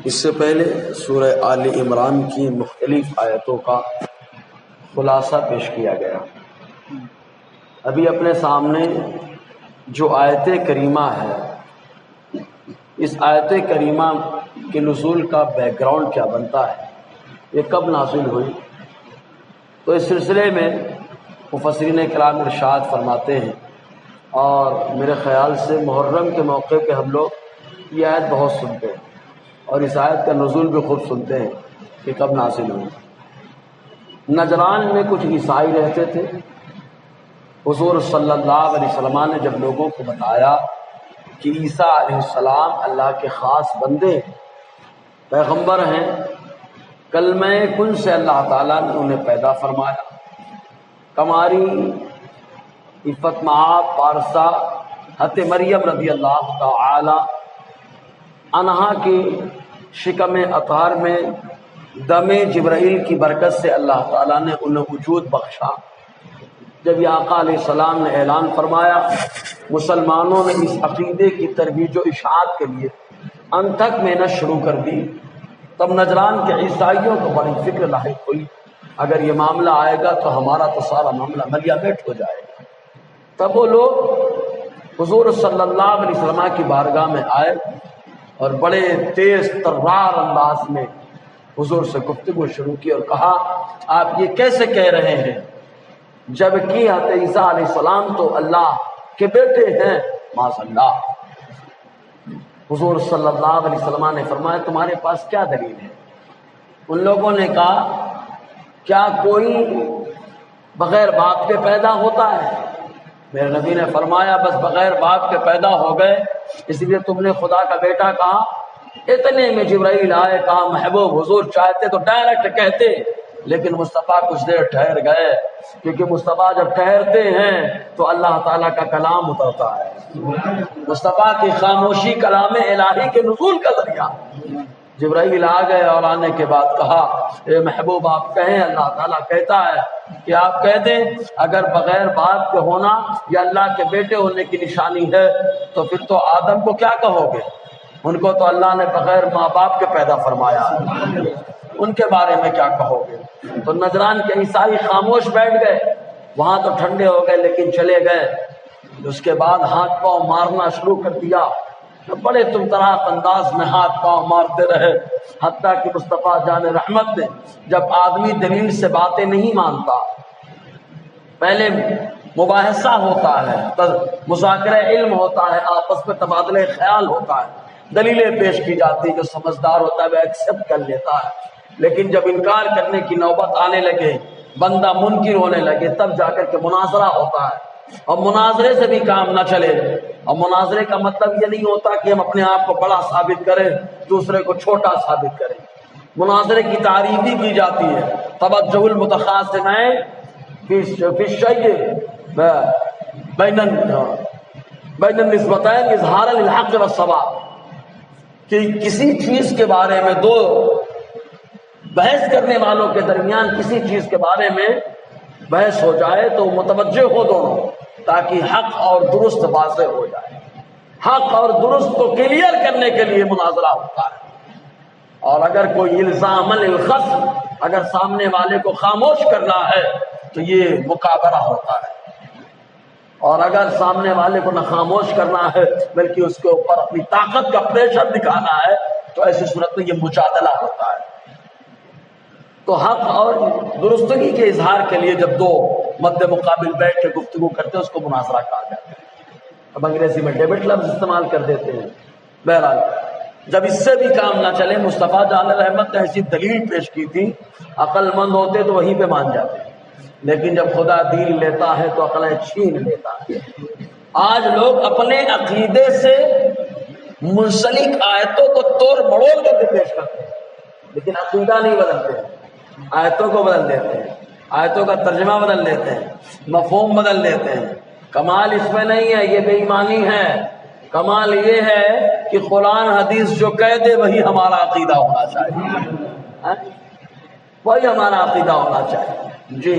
اس سے پہلے سورہ آل عمران کی مختلف آیتوں کا خلاصہ پیش کیا گیا۔ ابھی اپنے سامنے جو آیت کریمہ ہے، اس آیت کریمہ کے نزول کا بیک گراؤنڈ کیا بنتا ہے، یہ کب نازل ہوئی، تو اس سلسلے میں مفسرین کرام ارشاد فرماتے ہیں، اور میرے خیال سے محرم کے موقع پہ ہم لوگ یہ آیت بہت سنتے ہیں، اور اس آیت کا نزول بھی خوب سنتے ہیں کہ کب نازل ہوئی۔ نجران میں کچھ عیسائی رہتے تھے۔ حضور صلی اللہ علیہ وسلم نے جب لوگوں کو بتایا کہ عیسیٰ علیہ السلام اللہ کے خاص بندے ہیں، پیغمبر ہیں، کلمہ کن سے اللہ تعالیٰ نے انہیں پیدا فرمایا، کماری عفت مآب پارسا حضرت مریم رضی اللہ تعالی عنہا کی شکم اطہار میں دم جبرائیل کی برکت سے اللہ تعالیٰ نے انہیں وجود بخشا۔ جب یہ آقا علیہ السلام نے اعلان فرمایا، مسلمانوں نے اس عقیدے کی ترویج و اشاعت کے لیے انتھک محنت شروع کر دی، تب نجران کے عیسائیوں کو بڑی فکر لاحق ہوئی، اگر یہ معاملہ آئے گا تو ہمارا تو سارا معاملہ ملیا میٹ ہو جائے گا۔ تب وہ لوگ حضور صلی اللہ علیہ وسلم کی بارگاہ میں آئے اور بڑے تیز ترار انداز میں حضور سے گفتگو شروع کی اور کہا، آپ یہ کیسے کہہ رہے ہیں جبکہ حضرت عیسیٰ علیہ السلام تو اللہ کے بیٹے ہیں؟ معاذ اللہ۔ حضور صلی اللہ علیہ وسلم نے فرمایا، تمہارے پاس کیا دلیل ہے؟ ان لوگوں نے کہا، کیا کوئی بغیر باپ کے پیدا ہوتا ہے؟ میرے نبی نے فرمایا، بس بغیر باپ کے پیدا ہو گئے اس لیے تم نے خدا کا بیٹا کہا؟ اتنے میں جبرائیل آئے، کہا محبوب حضور چاہتے تو ڈائریکٹ کہتے، لیکن مصطفیٰ کچھ دیر ٹھہر گئے، کیونکہ مصطفیٰ جب ٹھہرتے ہیں تو اللہ تعالیٰ کا کلام اترتا ہے۔ مصطفیٰ کی خاموشی کلام الہی کے نزول کا ذریعہ۔ جبرائیل آ گئے اور آنے کے بعد کہا، اے محبوب آپ کہیں، اللہ تعالیٰ کہتا ہے کہ آپ کہہ دیں اگر بغیر باپ کے ہونا یا اللہ کے بیٹے ہونے کی نشانی ہے تو پھر تو آدم کو کیا کہو گے؟ ان کو تو اللہ نے بغیر ماں باپ کے پیدا فرمایا، ان کے بارے میں کیا کہو گے؟ تو نجران کے عیسائی خاموش بیٹھ گئے، وہاں تو ٹھنڈے ہو گئے لیکن چلے گئے۔ اس کے بعد ہاتھ پاؤں مارنا شروع کر دیا، بڑے تم طراق انداز میں ہاتھ پاؤں مارتے رہے، حتیٰ کہ مصطفیٰ جان رحمت نے، جب آدمی دلیل سے باتیں نہیں مانتا، پہلے مباحثہ ہوتا ہے، مذاکرہ علم ہوتا ہے، آپس میں تبادلہ خیال ہوتا ہے، دلیلیں پیش کی جاتی، جو سمجھدار ہوتا ہے وہ ایکسیپٹ کر لیتا ہے، لیکن جب انکار کرنے کی نوبت آنے لگے، بندہ منکر ہونے لگے، تب جا کر کے مناظرہ ہوتا ہے۔ اور مناظرے سے بھی کام نہ چلے، اور مناظرے کا مطلب یہ نہیں ہوتا کہ ہم اپنے آپ کو بڑا ثابت کریں، دوسرے کو چھوٹا ثابت کریں۔ مناظرے کی تعریف بھی کی جاتی ہے، توجہ المتخاصمین فی الشیء بین النسبتین اظہارا للحق والصواب، کہ کسی چیز کے بارے میں دو بحث کرنے والوں کے درمیان کسی چیز کے بارے میں بحث ہو جائے تو متوجہ ہو دونوں، تاکہ حق اور درست واضح ہو جائے۔ حق اور درست کو کلیئر کرنے کے لیے مناظرہ ہوتا ہے۔ اور اگر کوئی الزام الخصم، اگر سامنے والے کو خاموش کرنا ہے تو یہ مقابلہ ہوتا ہے، اور اگر سامنے والے کو نہ خاموش کرنا ہے بلکہ اس کے اوپر اپنی طاقت کا پریشر دکھانا ہے تو ایسی صورت میں یہ مجادلہ ہوتا ہے۔ تو حق اور درستگی کے اظہار کے لیے جب دو مد مقابل بیٹھ کے گفتگو کرتے ہیں اس کو مناظرہ کہا جاتا ہے۔ اب انگریزی میں ڈیبیٹ لفظ استعمال کر دیتے ہیں۔ بہرحال جب اس سے بھی کام نہ چلے، مصطفیٰ جان رحمت نے ایسی دلیل پیش کی تھی، عقل مند ہوتے تو وہیں پہ مان جاتے، لیکن جب خدا دین لیتا ہے تو عقلیں چھین لیتا ہے۔ آج لوگ اپنے عقیدے سے منسلک آیتوں کو توڑ مڑوڑ کر کے پیش کرتے ہیں، لیکن عقیدہ نہیں بدلتے ہیں، آیتوں کو بدل دیتے ہیں، آیتوں کا ترجمہ بدل دیتے ہیں، مفہوم بدل دیتے ہیں۔ کمال اس میں نہیں ہے، یہ بے ایمانی ہے۔ کمال یہ ہے کہ قرآن حدیث جو کہہ دے وہی ہمارا عقیدہ ہونا چاہیے، وہی ہمارا عقیدہ ہونا چاہیے جی۔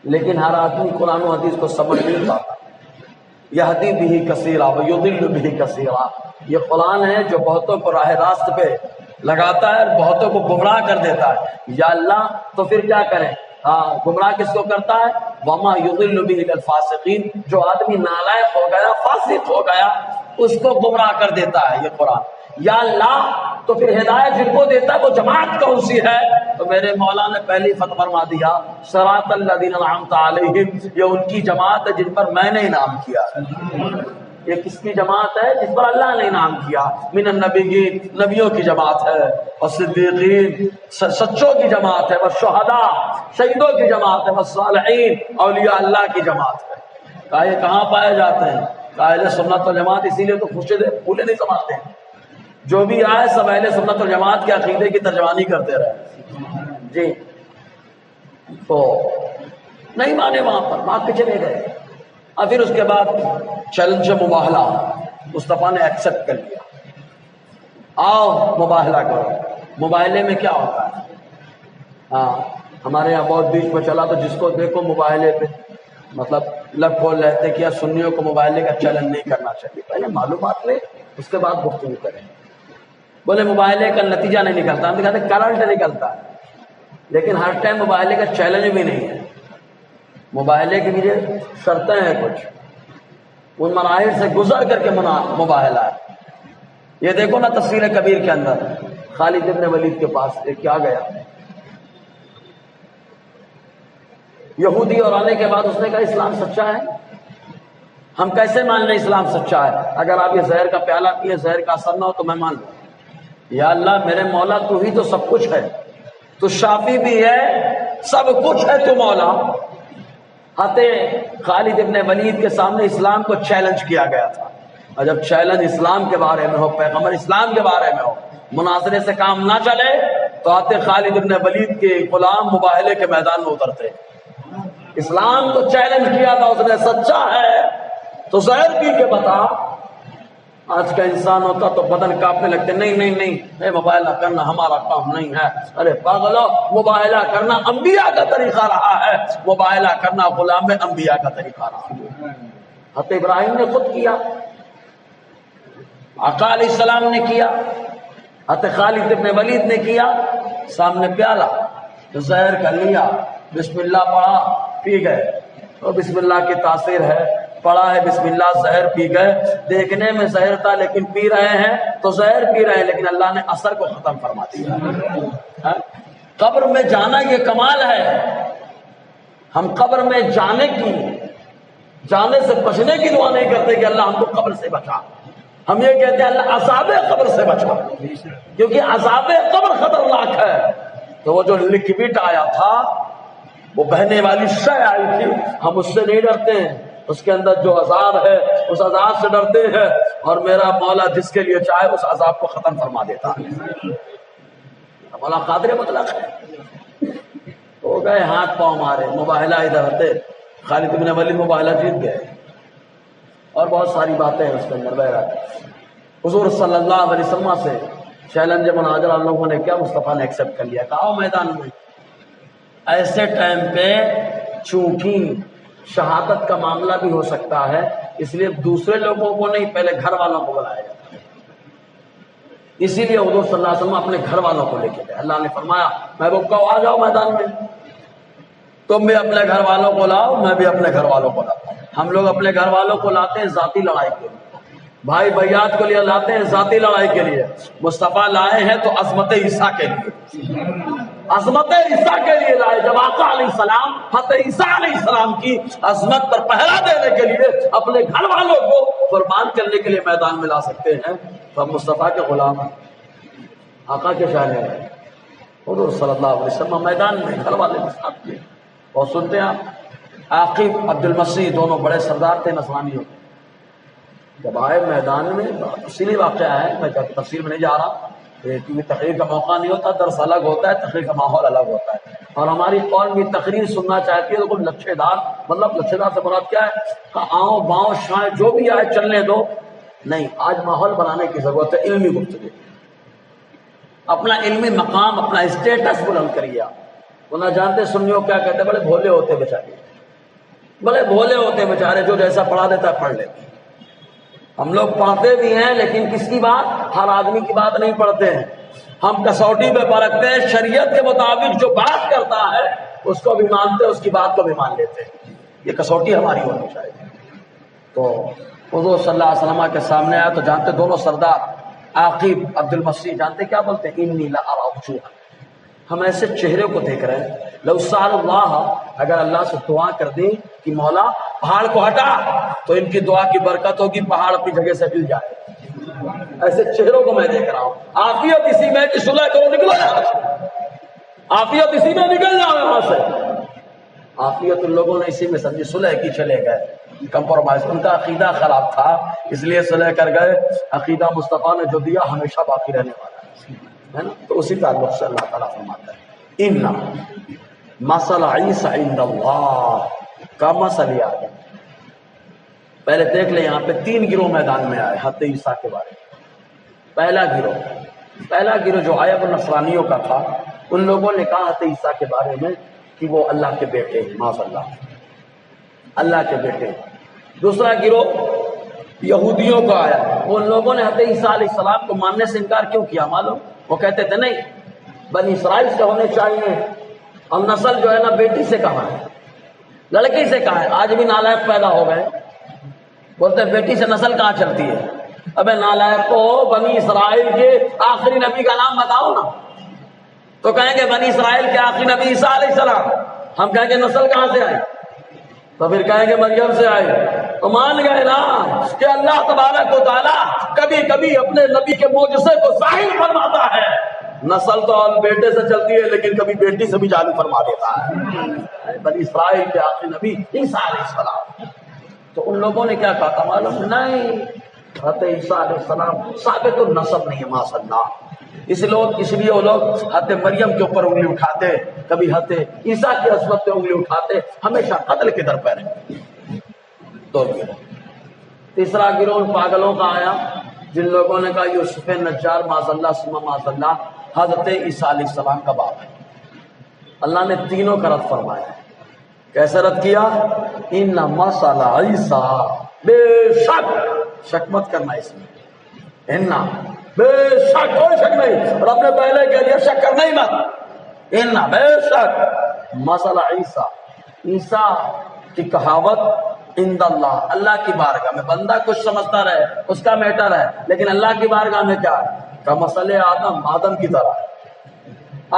لیکن ہر آدمی قرآن و حدیث کو سمجھ نہیں پاتا، یہدی بہ کثیرا ویضل بہ کثیرا، یہ قرآن ہے جو بہتوں کو راہ راست پہ لگاتا ہے اور بہتوں کو گمراہ کر دیتا ہے۔ یا اللہ تو پھر کیا کریں؟ گمراہ کس کو کرتا ہے؟ وما یضل بہ الفاسقین، جو آدمی نالائق ہو گیا، فاسق ہو گیا، اس کو گمراہ کر دیتا ہے یہ قرآن۔ یا اللہ تو پھر ہدایت جن کو دیتا ہے وہ جماعت کون سی ہے؟ تو میرے مولا نے پہلی فتح فرما دیا صراط الذین انعمت علیہم، یہ ان کی جماعت ہے جن پر میں نے انعام کیا ہے۔ یہ کس کی جماعت ہے؟ جس پر اللہ نے انعام کیا۔ من النبیین، نبیوں کی جماعت ہے، والصدیقین، سچوں کی جماعت ہے، والشہداء، شہیدوں کی جماعت ہے، والصالحین، اولیاء اللہ کی جماعت ہے۔ کہا یہ کہاں پائے جاتے ہیں؟ کہا اہل سنت والجماعت، اسی لیے تو پھولے نہیں سماتے ہیں، جو بھی آئے سب اہل سنت والجماعت کے عقیدے کی ترجمانی کرتے رہے جی۔ تو نہیں مانے وہاں پر، بات کے چلے گئے۔ اور پھر اس کے بعد چیلنج مباہلہ مصطفیٰ نے ایکسپٹ کر لیا، آؤ مباہلہ کرو۔ مباہلے میں کیا ہوتا ہے؟ ہمارے یہاں بہت بیچ میں چلا تو جس کو دیکھو مباہلے پہ مطلب لب کھول رہتے کہ سنیوں کو مباہلے کا چیلنج نہیں کرنا چاہیے، پہلے معلومات لے اس کے بعد گفتگو کریں۔ بولے مباہلے کا نتیجہ نہیں نکلتا، ہم کہتے ہیں کرنٹ نکلتا ہے، لیکن ہر ٹائم مباہلے کا چیلنج بھی نہیں ہے۔ مباہلے کے لیے شرطیں ہیں کچھ، ان مراحل سے گزر کر کے مباہلہ ہے۔ یہ دیکھو نا تفسیر کبیر کے اندر خالد ابن ولید کے پاس ایک کیا گیا یہودی، اور آنے کے بعد اس نے کہا اسلام سچا ہے، ہم کیسے مان لیں اسلام سچا ہے؟ اگر آپ یہ زہر کا پیالہ پیے زہر کا اثر نہ ہو تو میں مان لوں۔ یا اللہ میرے مولا تو ہی تو سب کچھ ہے، تو شافی بھی ہے، سب کچھ ہے تو مولا۔ خالد ابن ولید کے سامنے اسلام کو چیلنج کیا گیا تھا، اور جب چیلنج اسلام کے بارے میں ہو، پیغمبر اسلام کے بارے میں ہو، مناظرے سے کام نہ چلے تو خالد ابن ولید کے غلام مباہلے کے میدان میں اترتے۔ اسلام کو چیلنج کیا تھا اس نے، سچا ہے تو زہر پی کے بتا۔ آج کا انسان ہوتا تو بدن کانپنے لگتے، نہیں نہیں نہیں، مباہلہ کرنا ہمارا کام نہیں ہے۔ ارے پاگلو، مباہلہ کرنا انبیاء کا طریقہ رہا ہے، مباہلہ کرنا غلام انبیاء کا طریقہ رہا ہے۔ حضرت ابراہیم نے خود کیا، آقا علیہ السلام نے کیا، حضرت خالد ابن ولید نے کیا۔ سامنے پیالہ زہر کا لیا، بسم اللہ پڑھا، پی گئے۔ اور بسم اللہ کی تاثیر ہے، پڑھا ہے بسم اللہ، زہر پی گئے۔ دیکھنے میں زہر تھا لیکن پی رہے ہیں تو زہر پی رہے ہیں، لیکن اللہ نے اثر کو ختم فرما دیا۔ قبر میں جانا یہ کمال ہے۔ ہم قبر میں جانے سے بچنے کی دعا نہیں کرتے کہ اللہ ہم کو قبر سے بچا، ہم یہ کہتے ہیں اللہ عذاب قبر سے بچا، کیونکہ عذاب قبر خطرناک ہے۔ تو وہ جو لکوڈ آیا تھا، وہ بہنے والی شے آئی تھی، ہم اس سے نہیں ڈرتے ہیں، اس کے اندر جو عذاب ہے اس عذاب سے ڈرتے ہیں، اور میرا مولا جس کے لیے چاہے اس عذاب کو ختم فرما دیتا ہے۔ مولا قادر مطلق ہے۔ ہو گئے ہاتھ پاؤں مارے، مباہلہ ادھر ہوتے، خالد بن ولید مباہلہ جیت گئے، اور بہت ساری باتیں ہیں اس کے اندر۔ بہرحال حضور صلی اللہ علیہ وسلم سے چیلنج مناظرہ لوگوں نے کیا، مصطفیٰ نے ایکسپٹ کر لیا، کہا میدان میں۔ ایسے ٹائم پہ چونکہ شہادت کا معاملہ بھی ہو سکتا ہے، اس لیے دوسرے لوگوں کو نہیں، پہلے گھر والوں کو بلایا جاتا ہے۔ اسی لیے حضور صلی اللہ علیہ وسلم اپنے گھر والوں کو لے کے گئے۔ اللہ نے فرمایا محبوب کو آ جاؤ میدان میں، تم بھی اپنے گھر والوں کو لاؤ، میں بھی اپنے گھر والوں کو لاؤ۔ ہم لوگ اپنے گھر والوں کو لاتے ہیں ذاتی لڑائی کے لیے، بھائی بھائیات کے لیے لاتے ہیں ذاتی لڑائی کے لیے۔ مصطفیٰ لائے ہیں تو عظمت عیسیٰ کے لیے، عظمت عیسیٰ کے لیے لائے۔ جب آقا علیہ السلام حضرت عیسیٰ علیہ السلام کی عظمت پر پہرا دینے کے لیے اپنے گھر والوں کو قربان کرنے کے لیے میدان میں لا سکتے ہیں، تو ہم مصطفیٰ کے غلام ہیں، آقا کے شاہد ہیں۔ حضور صلی اللہ علیہ وسلم میدان میں گھر والے کے ساتھ تھے۔ اور سنتے ہیں آپ، عاقب عبد المسیح دونوں بڑے سردار تھے نصرانیوں کے، جب آئے میدان میں، تفصیلی واقعہ ہے، میں تفصیل میں نہیں جا رہا کیونکہ تقریر کا موقع نہیں ہوتا، درس الگ ہوتا ہے، تقریر کا ماحول الگ ہوتا ہے، اور ہماری قوم بھی تقریر سننا چاہتی ہے تو کوئی لچھے دار، مطلب لچھے دار سے مراد کیا ہے کہ آؤ باؤ شائیں جو بھی آئے چلنے دو، نہیں، آج ماحول بنانے کی ضرورت ہے، علمی گفتگو، اپنا علمی مقام، اپنا اسٹیٹس بلند کریے۔ وہ نہ جانتے سنیوں کیا کہتے، بڑے بھولے ہوتے بیچارے، بڑے بھولے ہوتے بیچارے، جو جیسا پڑھا دیتا ہے پڑھ لیتے ہیں۔ ہم لوگ پڑھتے بھی ہیں لیکن کس کی بات؟ ہر آدمی کی بات نہیں پڑھتے ہیں، ہم کسوٹی پہ پرکھتے ہیں، شریعت کے مطابق جو بات کرتا ہے اس کو بھی مانتے ہیں، اس کی بات کو بھی مان لیتے ہیں، یہ کسوٹی ہماری ہونی چاہیے۔ تو حضور صلی اللہ علیہ وسلم کے سامنے آیا تو جانتے دونوں سردار عاقب عبد المسیح جانتے کیا بولتے ہیں؟ انی لأری وجوہا، ہم ایسے چہرے کو دیکھ رہے ہیں، لو سأل اللہ، اگر اللہ سے دعا کر دیں کہ مولا پہاڑ کو ہٹا تو ان کی دعا کی برکت ہوگی، پہاڑ اپنی جگہ سے ہل جائے۔ ایسے چہروں کو میں دیکھ رہا ہوں۔ عافیت اسی میں کہ صلح کرو نکلو یہاں سے، عافیت اسی میں نکل جاؤ یہاں سے۔ عافیت ان لوگوں نے اسی میں سمجھی، صلح کی چلے گئے، کمپرومائز، ان کا عقیدہ خراب تھا اس لیے صلح کر گئے۔ عقیدہ مصطفیٰ نے جو دیا ہمیشہ باقی رہنے والا ہے نا، تو اسی تعلق سے اللہ تعالیٰ فرماتا ہے ان مثل عیسی عند اللہ کا مثل آدم۔ پہلے دیکھ لیں یہاں پہ 3 گروہ میدان میں آئے حضرت عیسیٰ کے بارے میں۔ پہلا گروہ جو آیا وہ نصرانیوں کا تھا، ان لوگوں نے کہا حضرت عیسیٰ کے بارے میں کہ وہ اللہ کے بیٹے ہیں، معاذ اللہ کے بیٹے ہیں۔ دوسرا گروہ یہودیوں کا آیا، ان لوگوں نے حضرت عیسیٰ علیہ السلام کو ماننے سے انکار کیوں کیا معلوم؟ وہ کہتے تھے نہیں بنی اسرائیل سے ہونے چاہیے، اور نسل جو ہے نا بیٹی سے کہاں ہے، لڑکی سے کہاں ہے۔ آج بھی نالائق پیدا ہو گئے، بولتے ہیں بیٹی سے نسل کہاں چلتی ہے۔ ابے نالائق کو بنی اسرائیل کے آخری نبی کا نام بتاؤ نا، تو کہیں گے بنی اسرائیل کے آخری نبی عیسیٰ علیہ السلام۔ ہم کہیں گے نسل کہاں سے آئی، تو پھر کہیں گے مریم سے آئی۔ تو مان گئے نا کہ اللہ تبارک و تعالیٰ کبھی کبھی اپنے نبی کے معجزے کو ظاہر فرماتا ہے، نسل تو بیٹے سے چلتی ہے لیکن کبھی بیٹی سے بھی جاری فرما دیتا ہے۔ بنی اسرائیل کے آخری نبی عیسیٰ علیہ السلام۔ تو ان لوگوں نے کیا کہا تھا معلوم؟ نہیں، حضرت عیسیٰ علیہ السلام ثابت النسب نہیں ہے ماشاء اللہ، اس لیے وہ لوگ حضرت مریم کے اوپر انگلی اٹھاتے، کبھی حضرت عیسیٰ کی عصمت پہ انگلی اٹھاتے، ہمیشہ قتل کے در پہ رہتے۔ 2 گروہ۔ تیسرا گروہ ان پاگلوں کا آیا جن لوگوں نے کہا یوسف نجار معاذ اللہ ثم معاذ اللہ حضرت عیسیٰ علیہ السلام کا باپ ہے۔ اللہ نے تینوں کا رد فرمایا ہے۔ کیسے رد کیا؟ ان مثل عیسیٰ، بے شک مت کرنا اس میں، ان بے شک کوئی شک نہیں، رب نے پہلے کہہ دیا شک کرنا ہی مت، ان بے شک مثل عیسیٰ، عیسیٰ کی کہاوت عند اللہ، اللہ کی بارگاہ میں، بندہ کچھ سمجھتا رہے اس کا میٹر ہے، لیکن اللہ کی بارگاہ میں کیا ہے؟ کا مسئلہ آدم کی طرح ہے،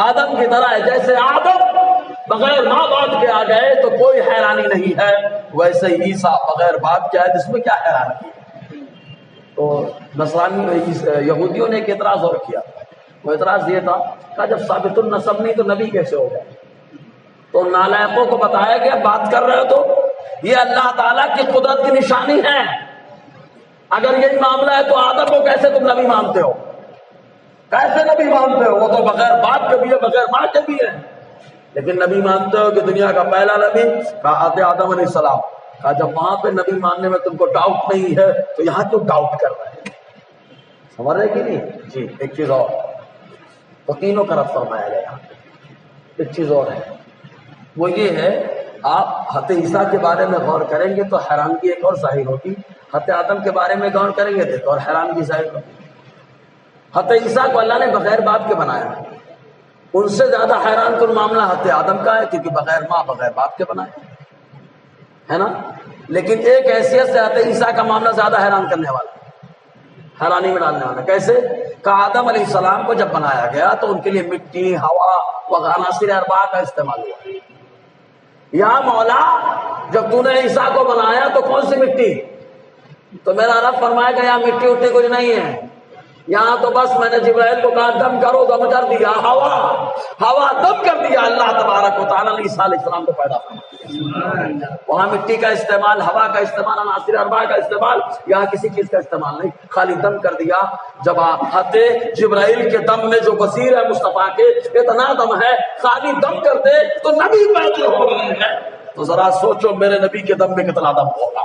آدم کی طرح ہے۔ جیسے آدم بغیر ماں باپ کے آ گئے تو کوئی حیرانی نہیں ہے، ویسے ہی عیسیٰ بغیر باپ کے آئے، جس میں کیا حیرانی ہے۔ تو نصرانی یہودیوں نے ایک اعتراض اور کیا، وہ اعتراض یہ تھا کہ جب ثابت النسب نہیں تو نبی کیسے ہو گئے؟ تو نالائقوں کو بتایا گیا بات کر رہے ہو تو یہ اللہ تعالیٰ کی قدرت کی نشانی ہے، اگر یہی معاملہ ہے تو آدم کو کیسے تم نبی مانتے ہو؟ کیسے نبی مانتے ہو؟ وہ تو بغیر باپ کے بھی ہے بغیر ماں کے بھی ہے، لیکن نبی مانتے ہو کہ دنیا کا پہلا نبی کہا آدم علیہ السلام۔ کہا جب وہاں پہ نبی ماننے میں تم کو ڈاؤٹ نہیں ہے تو یہاں کیوں ڈاؤٹ کر رہے ہیں؟ سمجھ رہے کہ نہیں؟ جی ایک چیز اور، تو تینوں کا رد فرمایا گیا۔ ایک چیز اور ہے، وہ یہ ہے آپ حضرت عیسیٰ کے بارے میں غور کریں گے تو حیرانگی ایک اور ظاہر ہوگی، حضرت آدم کے بارے میں غور کریں گے تو اور حیرانگی ظاہر ہوگی۔ حضرت عیسیٰ کو اللہ نے بغیر باپ کے بنایا، ان سے زیادہ حیران کن معاملہ حضرت آدم کا ہے، کیونکہ بغیر ماں بغیر باپ کے بنایا ہے نا۔ لیکن ایک حیثیت سے حضرت عیسیٰ کا معاملہ زیادہ حیران کرنے والا، حیرانی میں ڈالنے والا۔ کیسے؟ کہ آدم علیہ السلام کو جب بنایا گیا تو ان کے لیے مٹی، ہوا وغیرہ عناصر اربعہ کا استعمال ہوا۔ یا مولا جب تو نے عیسیٰ کو بنایا تو کون سی مٹی؟ تو میرا رب فرمایا کہ یہاں مٹی اٹھی کچھ نہیں ہے، یہاں تو بس میں نے جبرائیل کو کہا دم کرو، دم کر دیا، ہوا دم کر دیا، اللہ تبارک و تعالیٰ نے عیسیٰ علیہ السلام کو پیدا فرمایا۔ وہاں مٹی کا استعمال، ہوا کا استعمال، عناصر اربعہ کا استعمال، یہاں کسی چیز کا استعمال نہیں، خالی دم کر دیا۔ جب حضرت جبرائیل کے دم میں جو وزیر ہے مصطفیٰ کے اتنا دم ہے، خالی دم کرتے تو نبی پیدا ہو رہے ہیں، تو ذرا سوچو میرے نبی کے دم میں کتنا دم ہوگا،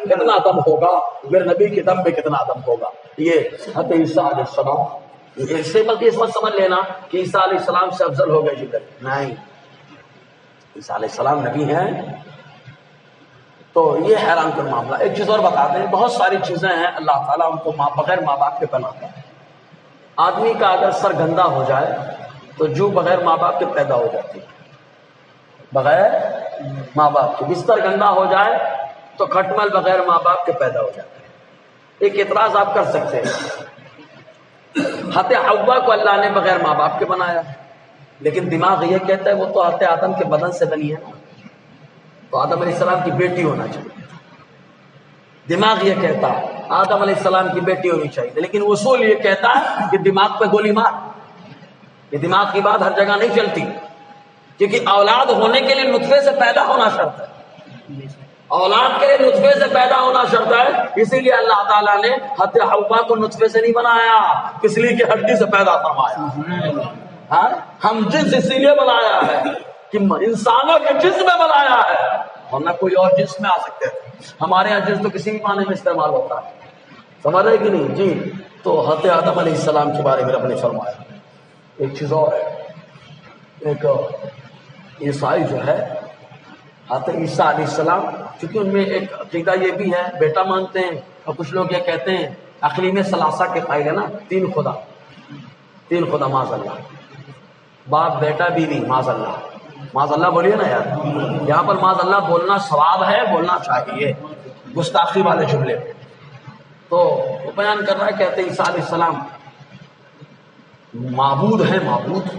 کتنا دم ہوگا میرے نبی کے دم میں، کتنا دم ہوگا۔ یہ حضرت عیسیٰ علیہ السلام، اسے بلکہ اس وقت سمجھ لینا کہ عیسیٰ علیہ السلام سے افضل ہو گئے جبرائیل، نہیں، عیسیٰ علیہ السلام نبی ہیں، تو یہ حیران کن معاملہ۔ ایک چیز اور بتا دیں، بہت ساری چیزیں ہیں اللہ تعالیٰ ان کو بغیر ماں باپ کے بناتا ہے۔ آدمی کا اگر سر گندا ہو جائے تو جو بغیر ماں باپ کے پیدا ہو جاتی ہے، بغیر ماں باپ کے۔ بستر گندا ہو جائے تو کھٹمل بغیر ماں باپ کے پیدا ہو جاتا ہے۔ ایک اعتراض آپ کر سکتے ہیں، حضرت حوا کو اللہ نے بغیر ماں باپ کے بنایا، لیکن دماغ یہ کہتا ہے وہ تو حضرت آدم کے بدن سے بنی ہے نا، تو آدم علیہ السلام کی بیٹی ہونا چاہیے۔ دماغ یہ کہتا ہے آدم علیہ السلام کی بیٹی ہونی چاہیے، لیکن اصول یہ کہتا ہے کہ دماغ پہ گولی مار۔ یہ دماغ کی بات ہر جگہ نہیں چلتی، کیونکہ اولاد ہونے کے لیے نطفے سے پیدا ہونا شرط ہے۔ اولاد کے لیے نطفے سے پیدا ہونا شرط ہے، اسی لیے اللہ تعالیٰ نے حضرت حوا کو نطفے سے نہیں بنایا، اس لیے کہ ہڈی سے پیدا فرمایا۔ ہاں، ہم جنس اسی لیے بنایا ہے کہ انسانوں کے جنس میں بنایا ہے، ورنہ کوئی اور جنس میں آ سکتے تھے۔ ہمارے یہاں جنس تو کسی بھی معنی میں استعمال ہوتا ہے، سمجھ رہے کہ نہیں جی؟ تو حضرت آدم علیہ السلام کے بارے میں رب نے فرمایا۔ ایک چیز اور ہے، ایک عیسائی جو ہے حضرت عیسیٰ علیہ السلام، چونکہ ان میں ایک عقیدہ یہ بھی ہے، بیٹا مانتے ہیں، اور کچھ لوگ یہ کہتے ہیں اقلیم ثلاثہ کے قائل ہے نا، تین خدا معاذ اللہ، باپ بیٹا بیوی معاذ اللہ بولیے نا یار، یہاں پر معاذ اللہ بولنا ثواب ہے، بولنا چاہیے گستاخی والے جملے پہ۔ تو وہ بیان کر رہا ہے، کہتے ہیں عیسیٰ علیہ السلام معبود ہے، معبود۔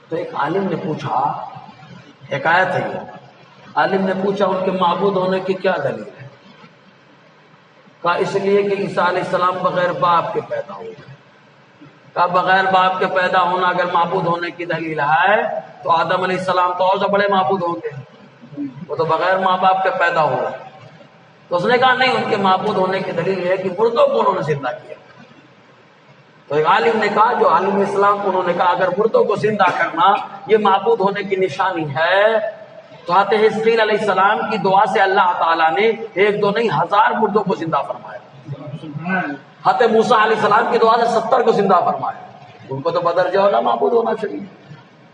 تو ایک عالم نے پوچھا، حکایت ہے یہ، عالم نے پوچھا ان کے معبود ہونے کی کیا دلیل ہے؟ کہا اس لیے کہ عیسیٰ علیہ السلام بغیر باپ کے پیدا ہوئے۔ کہا بغیر باپ کے پیدا ہونا اگر معبود ہونے کی دلیل ہے تو آدم علیہ السلام تو اور سے بڑے معبود ہوں گے، وہ تو بغیر ماں باپ کے پیدا ہوئے۔ تو اس نے کہا نہیں، ان کے معبود ہونے کی دلیل یہ ہے کہ مردوں کو انہوں نے زندہ کیا۔ تو ایک عالم نے کہا، جو عالم اسلام، انہوں نے کہا اگر مردوں کو زندہ کرنا یہ معبود ہونے کی نشانی ہے تو حضرت حزقیل علیہ السلام کی دعا سے اللہ تعالیٰ نے ایک دو نہیں 1000 مردوں کو زندہ فرمایا۔ حضرت موسیٰ علیہ السلام کی دعا سے 70 کو زندہ فرمایا۔ ان کو تو بدرجہ اولا معبود ہونا چاہیے۔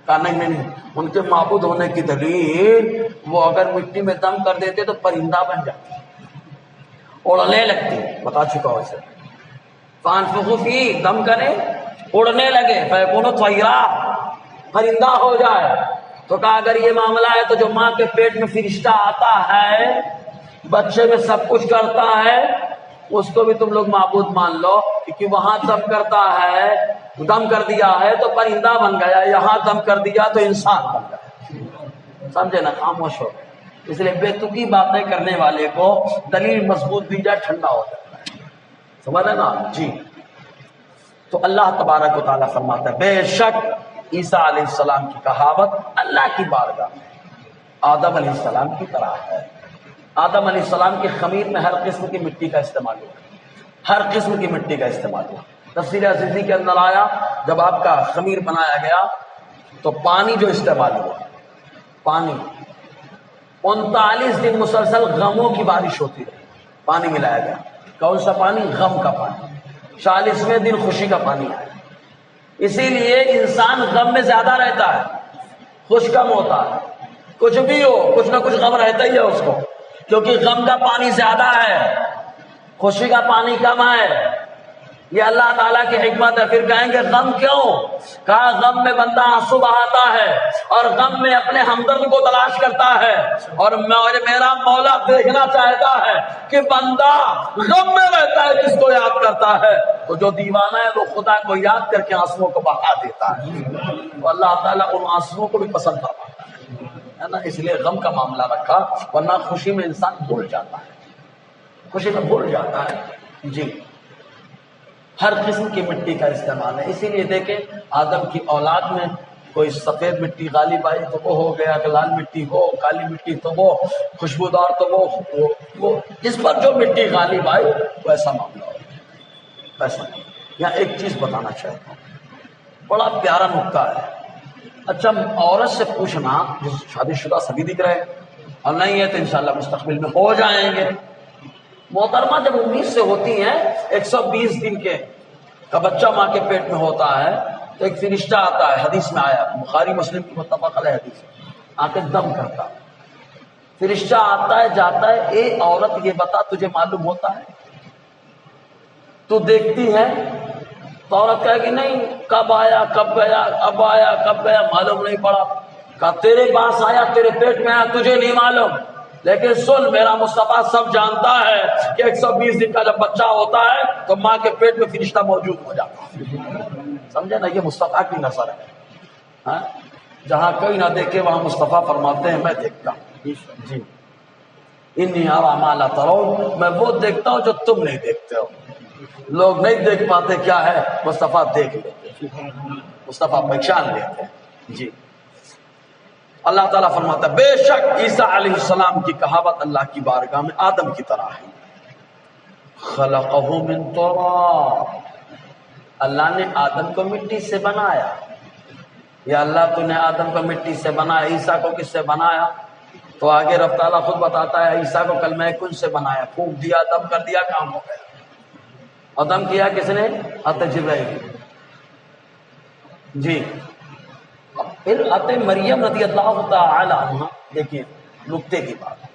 کہا نہیں، ان کے معبود ہونے کی دلیل وہ اگر مٹی میں دم کر دیتے تو پرندہ بن جاتے، اڑنے لگتے، بتا چکا ہوں اسے۔ فانفخوا فیہ، دم کرے اڑنے لگے، فیکون طیرا، پرندہ ہو جائے۔ تو کہا اگر یہ معاملہ ہے تو جو ماں کے پیٹ میں فرشتہ آتا ہے، بچے میں سب کچھ کرتا ہے، اس کو بھی تم لوگ معبود مان لو، کیونکہ وہاں دم کرتا ہے، دم کر دیا ہے تو پرندہ بن گیا، یہاں دم کر دیا تو انسان بن گیا۔ سمجھے نا؟ خاموش ہو گئے۔ اس لیے بے تکی باتیں کرنے والے کو دلیل مضبوط دی جائے ٹھنڈا ہو جاتا ہے، سمجھ رہے نا جی؟ تو اللہ تبارک و تعالیٰ فرماتا ہے بے شک عیسیٰ علیہ السلام کی کہاوت اللہ کی بارگاہ میں آدم علیہ السلام کی طرح ہے۔ آدم علیہ السلام کی خمیر میں ہر قسم کی مٹی کا استعمال ہوا، ہر قسم کی مٹی کا استعمال ہوا۔ تفسیر عزیزی کے اندر آیا جب آپ کا خمیر بنایا گیا تو پانی جو استعمال ہوا، پانی 39 دن مسلسل غموں کی بارش ہوتی رہی، پانی ملایا گیا۔ کون سا پانی؟ غم کا پانی۔ 40ویں دن خوشی کا پانی آیا۔ اسی لیے انسان غم میں زیادہ رہتا ہے، خوش کم ہوتا ہے۔ کچھ بھی ہو، کچھ نہ کچھ غم رہتا ہی ہے اس کو، کیونکہ غم کا پانی زیادہ ہے، خوشی کا پانی کم ہے۔ یہ اللہ تعالیٰ کی حکمت ہے۔ پھر کہیں گے غم کیوں؟ کہا غم میں بندہ آنسو بہاتا ہے اور غم میں اپنے ہمدرد کو تلاش کرتا ہے، اور میرا مولا دیکھنا چاہتا ہے کہ بندہ غم میں رہتا ہے کس کو یاد کرتا ہے، تو جو دیوانہ ہے وہ خدا کو یاد کر کے آنسوؤں کو بہا دیتا ہے، تو اللہ تعالیٰ ان آنسوؤں کو بھی پسند فرماتا ہے نا۔ اس لیے غم کا معاملہ رکھا، ورنہ خوشی میں انسان بھول جاتا ہے، خوشی میں بھول جاتا ہے جی۔ ہر قسم کی مٹی کا استعمال ہے۔ اسی لیے دیکھیں آدم کی اولاد میں کوئی سفید مٹی غالب آئی تو وہ ہو گیا، کہ لال مٹی ہو، کالی مٹی تو وہ، خوشبودار تو وہ جس پر جو مٹی غالب آئی ویسا معاملہ ہو ویسا۔ یہاں ایک چیز بتانا چاہتا ہوں، بڑا پیارا نکتہ ہے۔ اچھا عورت سے پوچھنا، جو شادی شدہ سبھی دکھ رہے اور نہیں ہے تو انشاءاللہ مستقبل میں ہو جائیں گے، محترمہ جب 19 سے ہوتی ہیں، 120 دن کا بچہ ماں کے پیٹ میں ہوتا ہے تو ایک فرشتہ آتا ہے، حدیث میں آیا، بخاری مسلم کی متفق علیہ حدیث، آ کے دم کرتا۔ فرشتہ آتا ہے جاتا ہے، اے عورت یہ بتا تجھے معلوم ہوتا ہے، تو دیکھتی ہے؟ تو عورت کہے کہ نہیں، کب آیا کب گیا، اب آیا کب گیا معلوم نہیں پڑا۔ کہا تیرے پاس آیا، تیرے پیٹ میں آیا، تجھے نہیں معلوم، لیکن سن میرا مصطفیٰ سب جانتا ہے کہ 120 دن کا جب بچہ ہوتا ہے تو ماں کے پیٹ میں فرشتہ موجود ہو جاتا ہے۔ سمجھے نا، یہ مصطفیٰ کی نظر ہے۔ ہاں؟ جہاں کوئی نہ دیکھے وہاں مصطفیٰ فرماتے ہیں میں دیکھتا ہوں۔ جی انی ارا ما لا ترون، میں وہ دیکھتا ہوں جو تم نہیں دیکھتے ہو۔ لوگ نہیں دیکھ پاتے کیا ہے، مصطفیٰ دیکھ لیتے، مصطفیٰ پہچان لیتے ہیں۔ جی اللہ تعالیٰ فرماتا ہے بے شک عیسیٰ علیہ السلام کی کہاوت اللہ کی بارگاہ میں آدم کی طرح ہے۔ خلقہ من تراب، اللہ نے آدم کو مٹی سے بنایا۔ یا اللہ تو نے آدم کو مٹی سے بنایا، عیسیٰ کو کس سے بنایا؟ تو آگے رب تعالیٰ خود بتاتا ہے عیسیٰ کو کلمہ کن سے بنایا، پھونک دیا، دم کر دیا، کام ہو گیا۔ اور دم کیا کس نے؟ حضرت جبرائیل۔ جی پھر آتے مریم رضی اللہ تعالی عنہ، دیکھیے نقطے کی بات،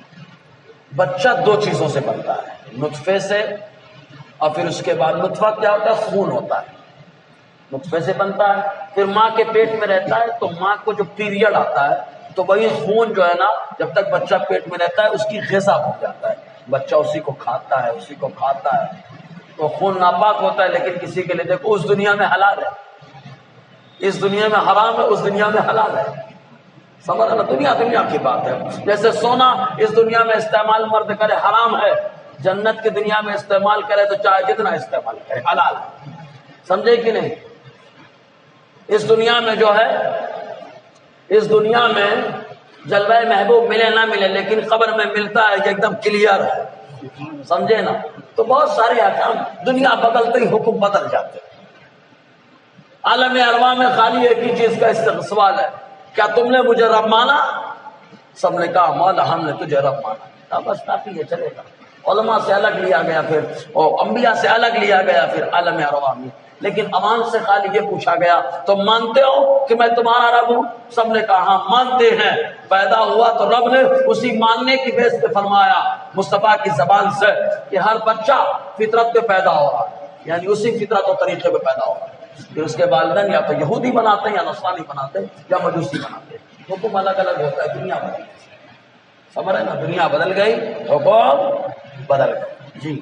بچہ دو چیزوں سے بنتا ہے، نطفے سے، اور پھر اس کے بعد نطفہ کیا ہوتا ہے؟ خون ہوتا ہے، نطفے سے بنتا ہے، پھر ماں کے پیٹ میں رہتا ہے، تو ماں کو جو پیریڈ آتا ہے تو وہی خون جو ہے نا جب تک بچہ پیٹ میں رہتا ہے اس کی غذا بن جاتا ہے، بچہ اسی کو کھاتا ہے، اسی کو کھاتا ہے، تو خون ناپاک ہوتا ہے، لیکن کسی کے لیے دیکھو اس دنیا میں حلال ہے، اس دنیا میں حرام ہے، اس دنیا میں حلال ہے۔ سمجھ نا، دنیا کی بات ہے۔ جیسے سونا اس دنیا میں استعمال مرد کرے حرام ہے، جنت کی دنیا میں استعمال کرے تو چاہے جتنا استعمال کرے حلال ہے۔ سمجھے کہ نہیں؟ اس دنیا میں جو ہے، اس دنیا میں جلوہ محبوب ملے نہ ملے، لیکن قبر میں ملتا ہے، یہ ایک دم کلیئر ہے۔ سمجھے نا؟ تو بہت سارے احکام، دنیا بدلتے ہی حکم بدل جاتے ہیں۔ عالم ارواح میں خالی ایک ہی چیز کا سوال ہے، کیا تم نے مجھے رب مانا؟ سب نے کہا مولا ہم نے تجھے رب مانا۔ بس کافی ہے، چلے گا۔ علماء سے الگ لیا گیا، پھر اور انبیاء سے الگ لیا گیا، پھر عالم ارواح میں، لیکن عوام سے خالی یہ پوچھا گیا تم مانتے ہو کہ میں تمہارا رب ہوں؟ سب نے کہا ہاں مانتے ہیں۔ پیدا ہوا تو رب نے اسی ماننے کی بیس پہ فرمایا مصطفیٰ کی زبان سے کہ ہر بچہ فطرت پہ پیدا ہو رہا ہے، یعنی اسی فطرت و طریقے پہ پیدا ہو رہا ہے۔ پھر اس کے والدین یا تو یہودی بناتے ہیں، یا نصرانی بناتے ہیں، یا مجوسی بناتے ہیں، حکم الگ الگ ہوتا ہے، دنیا بدل گئی۔ سمجھ رہے نا، دنیا بدل گئی، حکم بدل گئی۔ جی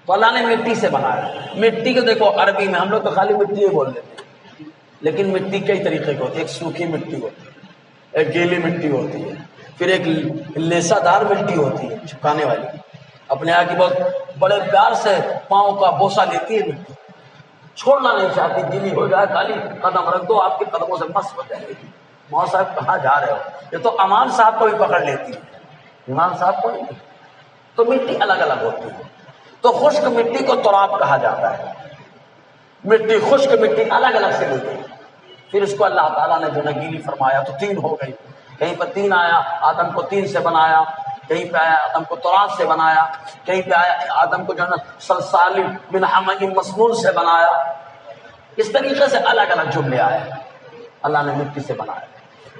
تو اللہ نے مٹی سے بنایا۔ مٹی کو دیکھو عربی میں ہم لوگ تو خالی مٹی ہی بول دیتے ہیں، لیکن مٹی کئی طریقے کی ہوتی ہے۔ ایک سوکھی مٹی ہوتی ہے، ایک گیلی مٹی ہوتی ہے، پھر ایک لیسا دار مٹی ہوتی ہے چپکانے والی، اپنے یہاں کی بہت بڑے پیار سے پاؤں کا بوسہ لیتی ہے مٹی، چھوڑنا نہیں چاہتی، گیلی ہو جائے خالی قدم رکھ دو، آپ کے قدموں سے مس ہو جائے گی۔ ماں صاحب کہاں جا رہے ہو؟ یہ تو امان صاحب کو بھی پکڑ لیتی ہے، ایمان صاحب کو نہیں۔ تو مٹی الگ الگ ہوتی ہے۔ تو خشک مٹی کو تراب کہا جاتا ہے، مٹی خشک مٹی الگ الگ سے ملتی ہے۔ پھر اس کو اللہ تعالیٰ نے جو گیلی فرمایا تو تین ہو گئی، کہیں پر تین آیا، آدم کو تین سے بنایا، کہیں پہ آیا آدم کو تراب سے بنایا، کہیں پہ آیا آدم کو جو ہے نا صلصال من حمأ مسنون سے بنایا۔ اس طریقے سے الگ الگ جملے آئے، اللہ نے مٹی سے بنایا۔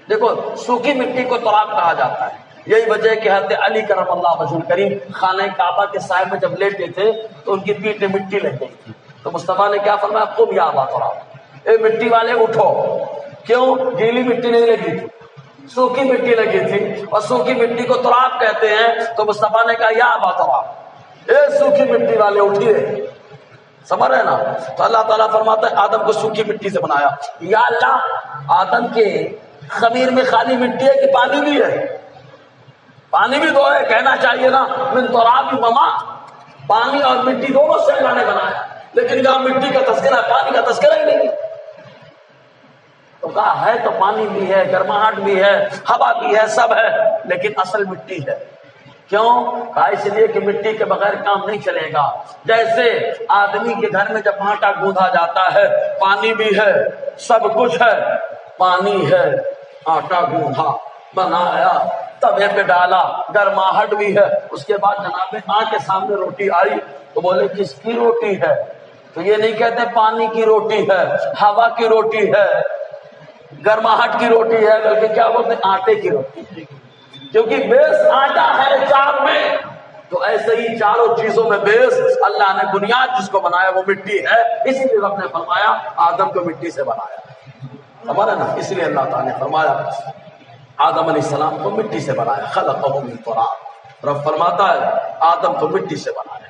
دیکھو سوکھی مٹی کو تراب کہا جاتا ہے، یہی وجہ ہے کہ حضرت علی کرم اللہ وجہ کریم خانہ کعبہ کے سائے میں جب لیٹے تھے تو ان کی پیٹھ میں مٹی لگ گئی تھی، تو مصطفیٰ نے کیا فرمایا؟ قم یا ابا تراب، اے مٹی والے اٹھو۔ کیوں؟ گیلی مٹی نہیں لگی تھی، سوکھی مٹی لگی تھی، اور سوکھی مٹی کو تراب کہتے ہیں، تو مصطفیٰ نے کہا یا ابا تراب، اے سوکھی مٹی والے اٹھیے۔ سمجھ رہے نا؟ تو اللہ تعالیٰ فرماتا ہے آدم کو سوکھی مٹی سے بنایا۔ یا اللہ، آدم کے خمیر میں خالی مٹی ہے کہ پانی بھی ہے؟ پانی بھی تو ہے، کہنا چاہیے نا من تراب وما، پانی اور مٹی دونوں سے اللہ نے بنایا، لیکن جہاں مٹی کا تذکرہ ہے پانی کا تذکرہ ہی نہیں۔ تو کہا ہے تو پانی بھی ہے، گرماہٹ بھی ہے، ہوا بھی ہے، سب ہے، لیکن اصل مٹی ہے۔ کیوں؟ کہا اس لیے کہ مٹی کے بغیر کام نہیں چلے گا۔ جیسے آدمی کے گھر میں جب آٹا گوندھا جاتا ہے، پانی بھی ہے، سب کچھ ہے، پانی ہے، آٹا گوندھا بنایا، توے پہ ڈالا، گرماہٹ بھی ہے، اس کے بعد جناب آنکھ کے سامنے روٹی آئی تو بولے کس کی روٹی ہے؟ تو یہ نہیں کہتے پانی کی روٹی ہے، ہوا کی روٹی ہے، گرماہٹ کی روٹی ہے، بلکہ کیا بولتے آٹے کی روٹی ہے۔ کیونکہ بیس آٹا ہے چار میں، تو ایسے ہی چاروں چیزوں میں بیس اللہ نے بنیاد جس کو بنایا وہ مٹی ہے، اس لیے رب نے فرمایا آدم کو مٹی سے بنایا، ہمارا نا، اس لیے اللہ تعالیٰ نے فرمایا آدم علیہ السلام کو مٹی سے بنایا، خلقہ من تراب، رب فرماتا ہے آدم کو مٹی سے بنایا۔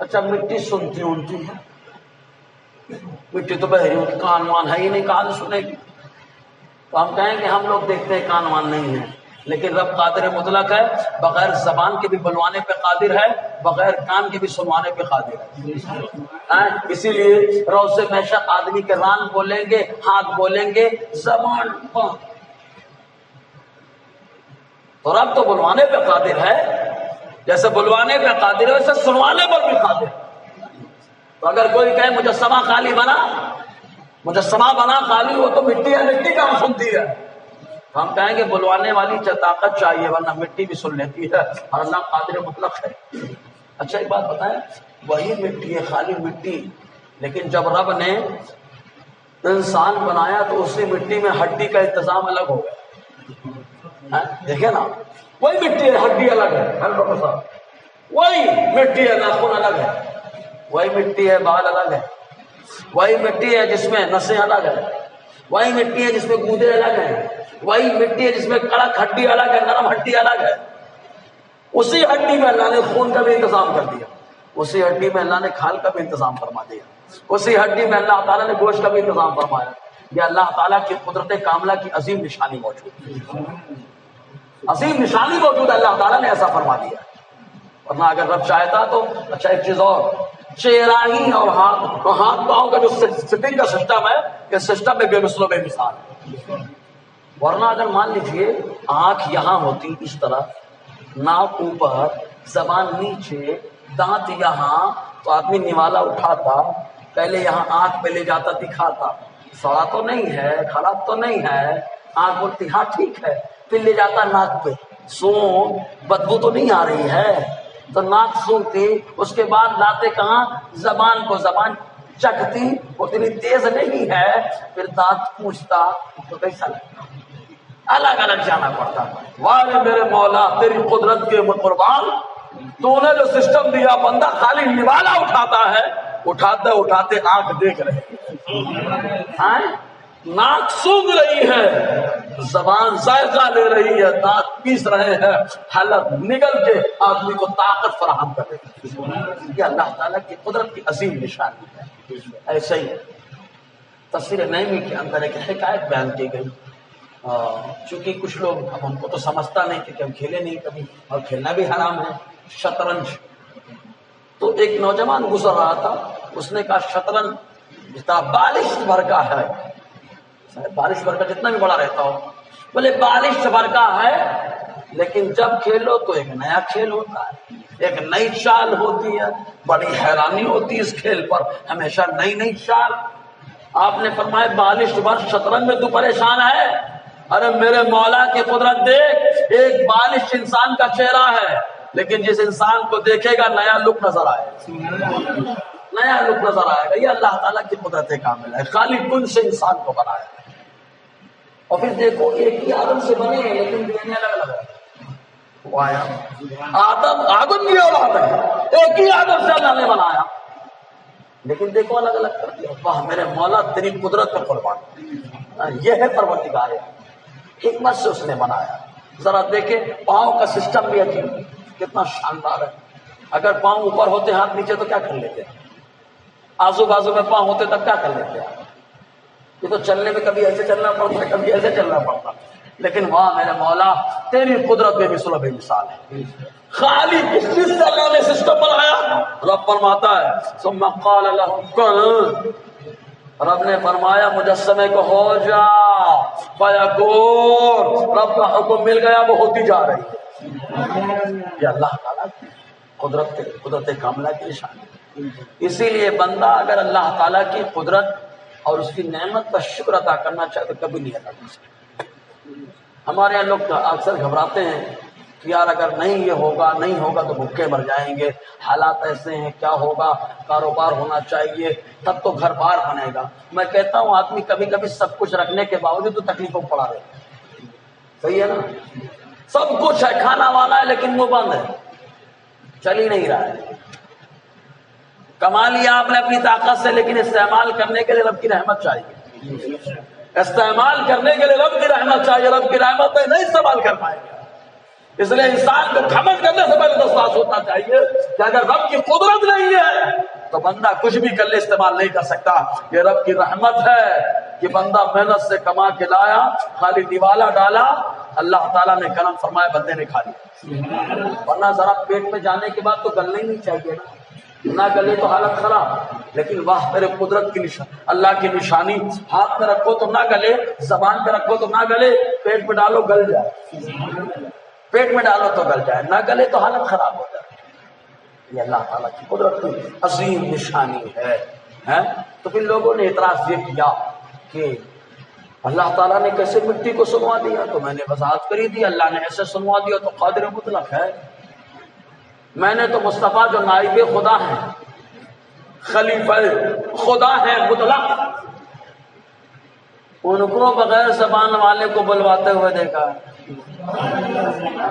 اچھا مٹی سنتی اونتی ہے، مٹی تو بہری ہوتی، کان وان ہے ہی نہیں، کان سنے گی، تو ہم کہیں کہ ہم لوگ دیکھتے ہیں کان وان نہیں ہے، لیکن رب قادر مطلق ہے، بغیر زبان کے بھی بلوانے پہ قادر ہے، بغیر کان کے بھی سنوانے پہ قادر ہے۔ اسی لیے روز سے محشر آدمی کے ران بولیں گے، ہاتھ بولیں گے، زبان تو رب تو بلوانے پہ قادر ہے، جیسے بلوانے پہ قادر ہے ویسے سنوانے پر بھی قادر ہے۔ تو اگر کوئی کہے مجسمہ خالی بنا، مجسمہ بنا خالی، وہ تو مٹی ہے، مٹی کام سنتی ہے، ہم کہیں گے بلوانے والی طاقت چاہیے، ورنہ مٹی بھی سن لیتی ہے، اور اللہ قادر مطلق ہے۔ اچھا ایک بات بتائیں، وہی مٹی ہے، خالی مٹی، لیکن جب رب نے انسان بنایا تو اسی مٹی میں ہڈی کا انتظام الگ ہو گیا، دیکھیں نا، وہی مٹی ہے، ہڈی الگ ہے، وہی مٹی ہے، ناخن الگ ہے، وہی مٹی ہے، بال الگ ہے، وہی مٹی ہے جس میں نسیں الگ ہے، وہی مٹی ہے جس میں گودے الگ ہیں، وہی مٹی ہے جس میں کڑک ہڈی الگ ہے، نرم ہڈی الگ ہے، اسی ہڈی میں اللہ نے خون کا بھی انتظام کر دیا، اسی ہڈی میں اللہ نے کھال کا بھی انتظام فرما دیا، اسی ہڈی میں اللہ تعالیٰ نے گوشت کا بھی انتظام فرمایا۔ یہ اللہ تعالیٰ کی قدرت کاملہ کی عظیم نشانی موجود ہے، عظیم نشانی موجود ہے، اللہ تعالیٰ نے ایسا فرما دیا، ورنہ اگر رب چاہتا تو اچھا ایک چیز اور، چہرہ اور ہاتھ پاؤں کا جو سٹنگ کا سسٹم ہے، کہ سسٹم میں بے مثل و بے مثال ہے، ورنہ اگر مان لیجئے آنکھ یہاں ہوتی اس طرح، ناک اوپر، زبان نیچے، دانت یہاں، تو آدمی نوالا اٹھاتا، پہلے یہاں آنکھ پہ لے جاتا دکھاتا، سڑا تو نہیں ہے، خراب تو نہیں ہے، آنکھ بولتی ہاں ٹھیک ہے، پھر لے جاتا ناک پہ، سون بدبو تو نہیں آ رہی ہے، تو ناک سونتی، اس کے بعد لاتے کہاں زبان کو، زبان چکھتی، اتنی تیز نہیں ہے، پھر دانت پوچھتا تو کیسا لگتا، الگ الگ جانا پڑتا۔ واہ میرے مولا تیری قدرت کے قربان، تو نے جو سسٹم دیا، بندہ خالی نوالا اٹھاتا ہے، اٹھاتے اٹھاتے آنکھ دیکھ رہے، ناک سونگ رہی ہے، زبان ذائقہ لے رہی ہے، دانت پیس رہے ہیں، حلق نگل کے آدمی کو طاقت فراہم کر رہی ہے، یہ اللہ تعالیٰ کی قدرت کی عظیم نشانی ہے۔ ایسے ہی تفسیر نعیمی کے اندر ایک حکایت بیان کی گئی، چونکہ کچھ لوگ، اب ہم کو تو سمجھتا نہیں کہ ہم کھیلے نہیں کبھی، اور کھیلنا بھی حرام ہے، شطرنج، تو ایک نوجوان گزر رہا تھا، اس نے کہا شطرنج جتنا بالش بھر کا ہے، بالش بھر کا جتنا بھی بڑا رہتا ہو، بولے بالش بھر کا ہے، لیکن جب کھیلو تو ایک نیا کھیل ہوتا ہے، ایک نئی چال ہوتی ہے، بڑی حیرانی ہوتی ہے اس کھیل پر، ہمیشہ نئی نئی چال۔ آپ نے فرمایا بالش بھر شطرنج میں تو پریشان ہے، ارے میرے مولا کی قدرت دیکھ، ایک بالش انسان کا چہرہ ہے، لیکن جس انسان کو دیکھے گا نیا لک نظر آئے گا، نیا لک نظر آئے گا، یہ اللہ تعالیٰ کی قدرت کامل ہے، خالی کن سے انسان کو بنایا ہے، اور پھر دیکھو ایک ہی آدم سے بنے ہیں لیکن دینے الگ الگ ہے، آدم کی اولاد ہے، ایک ہی آدم سے اللہ نے بنایا، لیکن دیکھو الگ الگ کر دیا۔ واہ میرے مولا تیری قدرت پہ قربان، یہ ہے پروردگار، حکمت سے اس نے بنایا۔ ذرا دیکھیں پاؤں کا سسٹم بھی عجیب، کتنا شاندار ہے، اگر پاؤں اوپر ہوتے ہاتھ نیچے تو کیا کر لیتے، آزو بازو میں پاؤں ہوتے تب کیا کر لیتے، یہ تو چلنے میں کبھی ایسے چلنا پڑتا ہے، کبھی ایسے چلنا پڑتا، لیکن وہاں میرے مولا تیری قدرت بے مثل و بے مثال ہے۔ خالی کس چیز سے اللہ نے سسٹم بنایا؟ رب فرماتا ہے ثم قال له کن، رب نے فرمایا مجسمے کو ہو جا، فیکون، رب کا حکم مل گیا، وہ ہوتی جا رہی ہے۔ یہ اللہ تعالیٰ کی قدرت کاملہ کی نشانی ہے۔ اسی لیے بندہ اگر اللہ تعالیٰ کی قدرت اور اس کی نعمت کا شکر ادا کرنا چاہے تو کبھی نہیں ادا کر سکتا۔ ہمارے یہاں لوگ اکثر گھبراتے ہیں کہ یار اگر نہیں یہ ہوگا نہیں ہوگا تو بھوکے مر جائیں گے، حالات ایسے ہیں، کیا ہوگا، کاروبار ہونا چاہیے تب تو گھر بار بنے گا۔ میں کہتا ہوں آدمی کبھی کبھی سب کچھ رکھنے کے باوجود تو تکلیفوں پڑا رہے، صحیح ہے نا، سب کچھ ہے، کھانا والا ہے لیکن وہ بند ہے، چل ہی نہیں رہا ہے. کما لیا آپ نے اپنی طاقت سے، لیکن استعمال کرنے کے لیے رب کی رحمت چاہیے. استعمال کرنے کے لیے رب کی رحمت چاہیے. رب کی رحمت نہیں استعمال کر پائے گا. اس لیے انسان کو گھمنڈ کرنے سے پہلے احساس ہونا چاہیے کہ اگر رب کی قدرت نہیں ہے تو بندہ کچھ بھی کر لے، استعمال نہیں کر سکتا. یہ رب کی رحمت ہے کہ بندہ محنت سے کما کے لایا، خالی دیوالا ڈالا، اللہ تعالیٰ نے کرم فرمایا، بندے نے کھا لیا. ورنہ ذرا پیٹ میں جانے کے بعد تو گلنا ہی نہیں چاہیے نا، نہ گلے تو حالت خراب. لیکن واہ میرے قدرت کی نشانی، اللہ کی نشانی. ہاتھ میں رکھو تو نہ گلے، زبان پہ رکھو تو نہ گلے، پیٹ میں ڈالو گل جائے. پیٹ میں ڈالو تو گل جائے، نہ گلے تو حالت خراب ہو جائے. یہ اللہ تعالیٰ کی قدرت کی عظیم نشانی ہے. تو پھر لوگوں نے اعتراض یہ کیا کہ اللہ تعالیٰ نے کیسے مٹی کو سنوا دیا؟ تو میں نے وضاحت کری دی، اللہ نے ایسے سنوا دیا تو قادر مطلق ہے. میں نے تو مصطفیٰ جو نائب خدا ہیں، خلیفہ خدا ہیں مطلق، ان کو بغیر زبان والے کو بلواتے ہوئے دیکھا،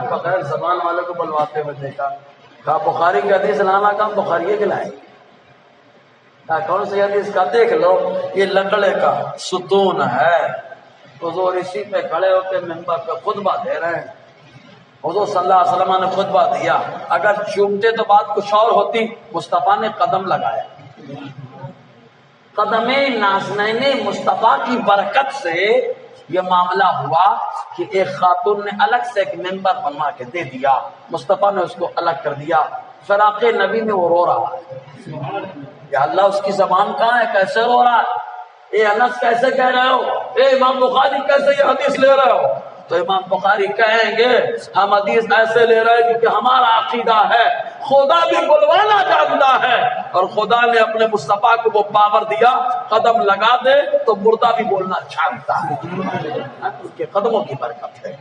بغیر زبان والے کو بلواتے ہوئے دیکھا. کہا بخاری کی حدیث لانا کام بخاری کے لائیں. کہا کون سی حدیث؟ کا دیکھ لو، یہ لکڑے کا ستون ہے، حضور اسی پہ کھڑے ہو کے منبر پہ خطبہ دے رہے ہیں. حضور صلی اللہ علیہ وسلم نے خطبہ دیا، اگر چومتے تو بات کچھ اور ہوتی. مصطفیٰ نے قدم لگایا، قدم نازنین مصطفیٰ کی برکت سے یہ معاملہ ہوا کہ ایک خاتون نے الگ سے ایک ممبر بنوا کے دے دیا، مصطفیٰ نے اس کو الگ کر دیا. فراق نبی میں وہ رو رہا ہے، یا اللہ اس کی زبان کہاں ہے، کیسے رو رہا ہے؟ اے انس کیسے کہہ رہے ہو؟ اے امام بخاری کیسے یہ حدیث لے رہے ہو؟ تو امام بخاری کہیں گے ہم حدیث ایسے لے رہے ہیں کیونکہ ہمارا عقیدہ ہے خدا بھی بلوانا جانتا ہے، اور خدا نے اپنے مصطفیٰ کو وہ پاور دیا، قدم لگا دے تو مردہ بھی بولنا جانتا ہے. ان کے قدموں کی برکت ہے.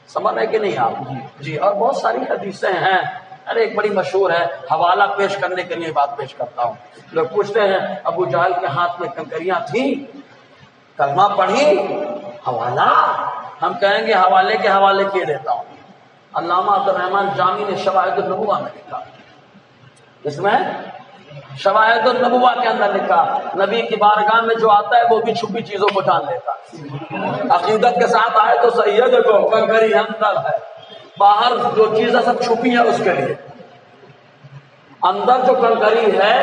سمجھ رہے کہ نہیں آپ؟ جی. اور بہت ساری حدیثیں ہیں. ارے ایک بڑی مشہور ہے، حوالہ پیش کرنے کے لیے بات پیش کرتا ہوں. لوگ پوچھتے ہیں ابو جہل کے ہاتھ میں کنکریاں تھیں، کلمہ پڑھی، حوالہ؟ ہم کہیں گے حوالے کے حوالے کیے دیتا ہوں. علامہ عبدالرحمن جامی نے شواہد النبوہ میں لکھا، اس میں شواہد النبوہ کے اندر لکھا نبی کی بارگاہ میں جو آتا ہے وہ بھی چھپی چیزوں کو جان لیتا ہے. عقیدت کے ساتھ آئے تو صحیح ہے، دیکھو کنکری اندر ہے، باہر جو چیزیں سب چھپی ہے اس کے لیے. اندر جو کنکری ہے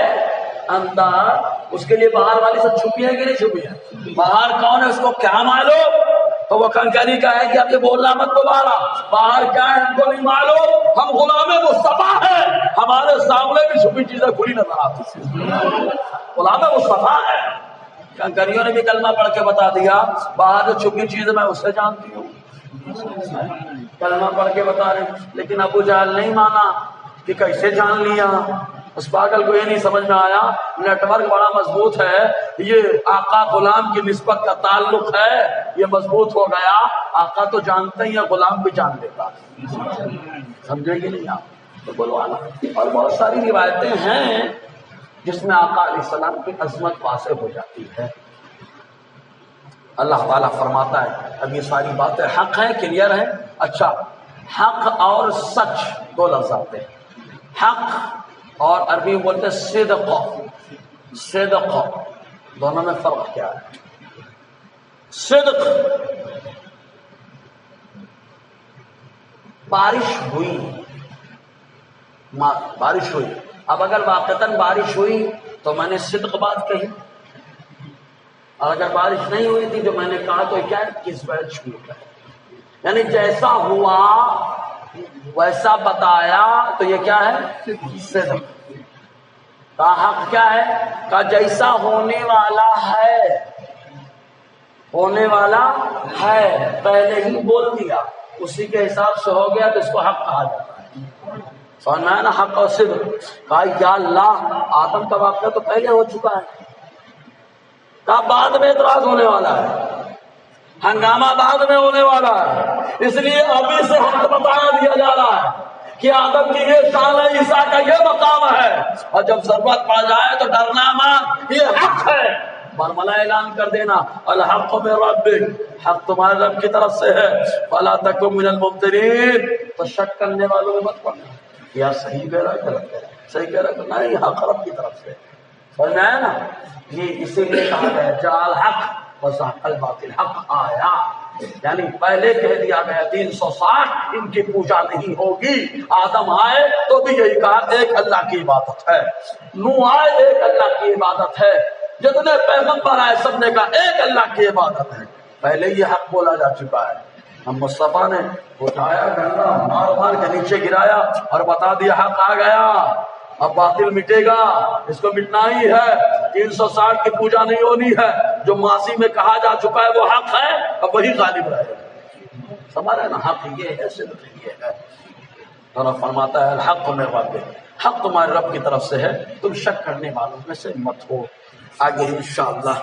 اندر، اس کے لیے باہر والی سب چھپی ہے کہ نہیں چھپی ہے؟ باہر کون ہے اس کو کیا معلوم؟ تو وہ کنکری کا ہے کہ اب یہ بولنا مت دوبارہ، باہر کیا ہے ہم کو نہیں معلوم، ہم غلام مصطفیٰ ہیں، ہمارے سامنے بھی چھپی چیزیں کھلی نظر آتی ہیں. غلام مصطفیٰ ہے. کنکریوں نے بھی کلمہ پڑھ کے بتا دیا، باہر جو چھپی چیز میں اسے جانتی ہوں، کلمہ پڑھ کے بتا رہے. لیکن ابو جہل نہیں مانا کہ کیسے جان لیا. اس پاگل کو یہ نہیں سمجھ میں آیا نیٹ ورک بڑا مضبوط ہے، یہ آقا غلام کی نسبت کا تعلق ہے، یہ مضبوط ہو گیا. آقا تو جانتے ہی ہیں، غلام بھی جان لیتا. سمجھے گی نہیں آپ؟ تو بلوانا. اور بہت ساری روایتیں ہیں جس میں آقا علیہ السلام کی عظمت واضح ہو جاتی ہے. اللہ تعالیٰ فرماتا ہے، اب یہ ساری باتیں حق ہیں، کلیئر ہے. اچھا، حق اور سچ دو لفظ آتے ہیں. حق اور عربی میں بولتے ہیں صدق. صدق دونوں میں فرق کیا ہے؟ صدق، بارش ہوئی، بارش ہوئی. اب اگر واقعتاً بارش ہوئی تو میں نے صدق بات کہی، اور اگر بارش نہیں ہوئی تھی جو میں نے کہا تو کیا ہے؟ کس وجہ جھوٹ ہے. یعنی جیسا ہوا ویسا بتایا تو یہ کیا ہے؟ صدق. کا حق کیا ہے؟ کا جیسا ہونے والا ہے، ہونے والا ہے، پہلے ہی بول دیا، اسی کے حساب سے ہو گیا تو اس کو حق کہا جاتا ہے. سمجھ میں آیا نا؟ حق اور صدق. کہا یا اللہ آدم کا واقعہ تو پہلے ہو چکا ہے، کہا بعد میں اعتراض ہونے والا ہے، ہنگامہ بعد میں ہونے والا ہے، اس لیے ابھی سے حق بتایا دیا جا رہا ہے کہ آدم کی یہ شان ہے، عیسیٰ کا یہ مقام ہے، اور جب ضرورت پڑ جائے تو ڈرنا مت، یہ حق ہے. برملا اعلان کر دینا الحق من ربک، حق تمہارے رب کی طرف سے ہے، فلا تکن من الممترین، تو شک کرنے والوں میں مت پڑنا، یا صحیح کہہ رہا ہے غلط کہہ رہا ہے، صحیح کہہ رہا ہے نہیں، حق رب کی طرف سے، سمجھ میں آیا نا؟ یہ اسی لیے کہا گیا جاء الحق وزهق الباطل، حق آیا، یعنی پہلے کہہ دیا گیا 360 ان کی پوجا نہیں ہوگی، آدم آئے تو بھی یہی کہا ایک اللہ کی عبادت ہے، نوح آئے ایک اللہ کی عبادت ہے، جتنے پیغمبر آئے سب نے کہا ایک اللہ کی عبادت ہے، پہلے یہ حق بولا جا چکا ہے۔ ہم مصطفیٰ نے اٹھایا ڈنڈا مار مار کے نیچے گرایا اور بتا دیا حق آ گیا، اب باطل مٹے گا، اس کو مٹنا ہی ہے، 360 کی پوجا نہیں ہونی ہے، جو ماضی میں کہا جا چکا ہے وہ حق ہے، اب وہی غالب رہے گا، سمجھ رہے نا؟ حق یہ ہے، صرف یہ ہے، اور فرماتا ہے الحق من ربک، حق تمہارے رب کی طرف سے ہے، تم شک کرنے والوں میں سے مت ہو۔ آگے انشاءاللہ